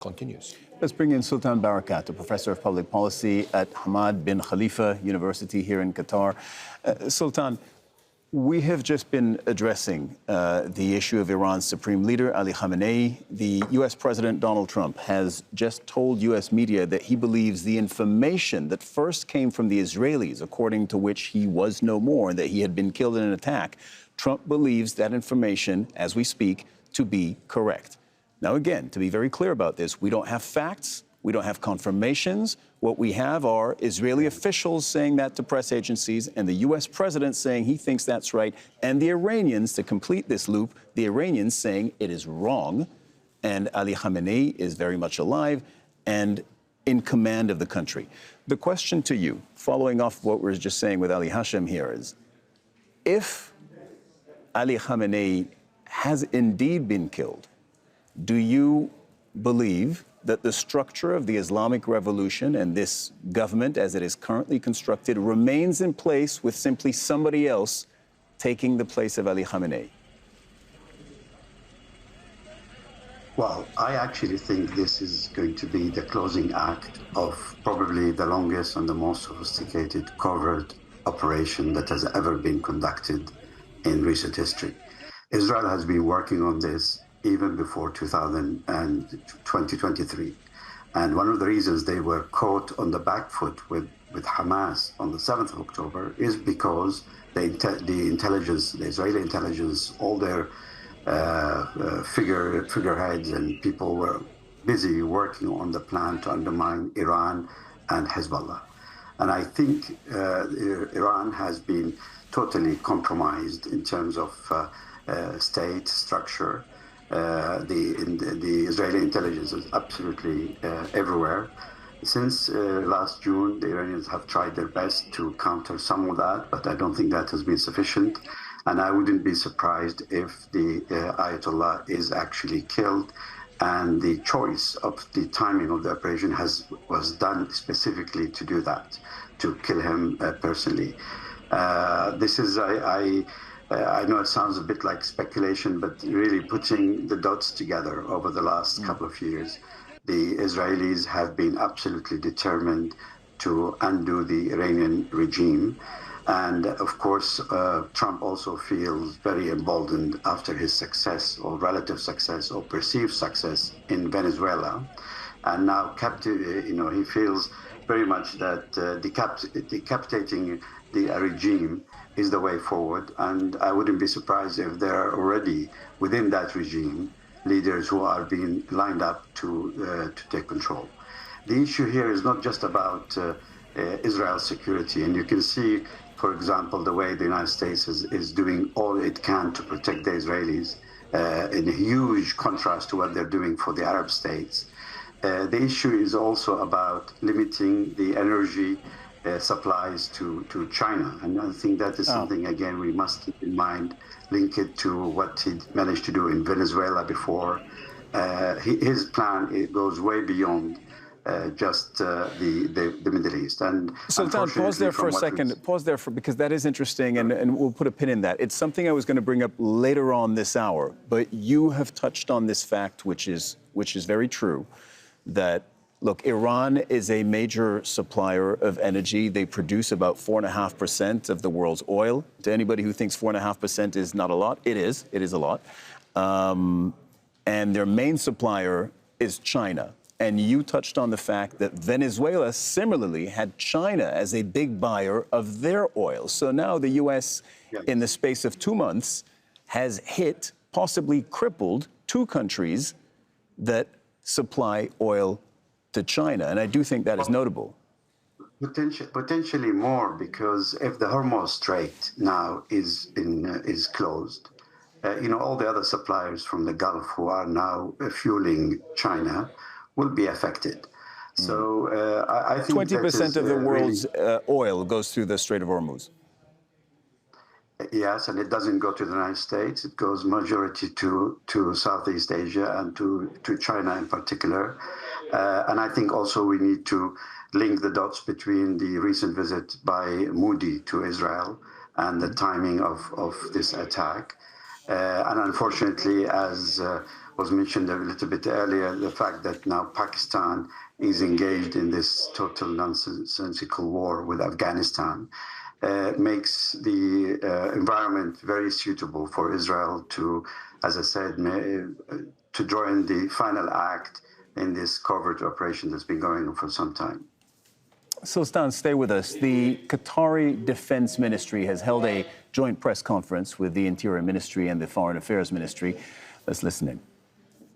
continues. Let's bring in Sultan Barakat, a professor of public policy at Hamad bin Khalifa University here in Qatar. Sultan, we have just been addressing the issue of Iran's supreme leader, Ali Khamenei. The U.S. President Donald Trump has just told U.S. media that he believes the information that first came from the Israelis, according to which he was no more, that he had been killed in an attack, Trump believes that information, as we speak, to be correct. Now, again, to be very clear about this, we don't have facts, we don't have confirmations. What we have are Israeli officials saying that to press agencies and the U.S. president saying he thinks that's right, and the Iranians, to complete this loop, the Iranians saying it is wrong, and Ali Khamenei is very much alive and in command of the country. The question to you, following off what we were just saying with Ali Hashem here, is if Ali Khamenei has indeed been killed, do you believe that the structure of the Islamic Revolution and this government, as it is currently constructed, remains in place with simply somebody else taking the place of Ali Khamenei? Well, I actually think this is going to be the closing act of probably the longest and the most sophisticated covert operation that has ever been conducted in recent history. Israel has been working on this even before 2023. And one of the reasons they were caught on the back foot with Hamas on the 7th of October is because the intelligence, the Israeli intelligence, all their figureheads and people were busy working on the plan to undermine Iran and Hezbollah. And I think Iran has been totally compromised in terms of state structure. The Israeli intelligence is absolutely everywhere. Since last June, the Iranians have tried their best to counter some of that, but I don't think that has been sufficient. And I wouldn't be surprised if the Ayatollah is actually killed. And the choice of the timing of the operation was done specifically to do that, to kill him personally. This is, I know it sounds a bit like speculation, but really putting the dots together over the last couple of years, the Israelis have been absolutely determined to undo the Iranian regime. And of course, Trump also feels very emboldened after his success or relative success or perceived success in Venezuela. And now he feels very much that decapitating the regime is the way forward, and I wouldn't be surprised if there are already within that regime leaders who are being lined up to take control. The issue here is not just about Israel's security, and you can see, for example, the way the United States is doing all it can to protect the Israelis in a huge contrast to what they're doing for the Arab states. The issue is also about limiting the energy supplies to China. And I think that is something, again, we must keep in mind, link it to what he managed to do in Venezuela before. His plan, it goes way beyond just the Middle East. And Sultan, pause there for a second. Pause there because that is interesting, and we'll put a pin in that. It's something I was going to bring up later on this hour, but you have touched on this fact, which is very true, that look, Iran is a major supplier of energy. They produce about 4.5% of the world's oil. To anybody who thinks 4.5% is not a lot, it is. It is a lot. And their main supplier is China. And you touched on the fact that Venezuela similarly had China as a big buyer of their oil. So now the U.S., in the space of 2 months, has hit, possibly crippled, 2 countries that supply oil to China, and I do think that is notable. Potentially more, because if the Hormuz Strait now is closed, all the other suppliers from the Gulf who are now fueling China will be affected. So I think 20% of the world's oil goes through the Strait of Hormuz. Yes, and it doesn't go to the United States. It goes majority to Southeast Asia and to China in particular. And I think also we need to link the dots between the recent visit by Modi to Israel and the timing of this attack. And unfortunately, as was mentioned a little bit earlier, the fact that now Pakistan is engaged in this total nonsensical war with Afghanistan makes the environment very suitable for Israel to, as I said, to join the final act in this covert operation that's been going on for some time. Sultan, stay with us. The Qatari Defense Ministry has held a joint press conference with the Interior Ministry and the Foreign Affairs Ministry. Let's listen in.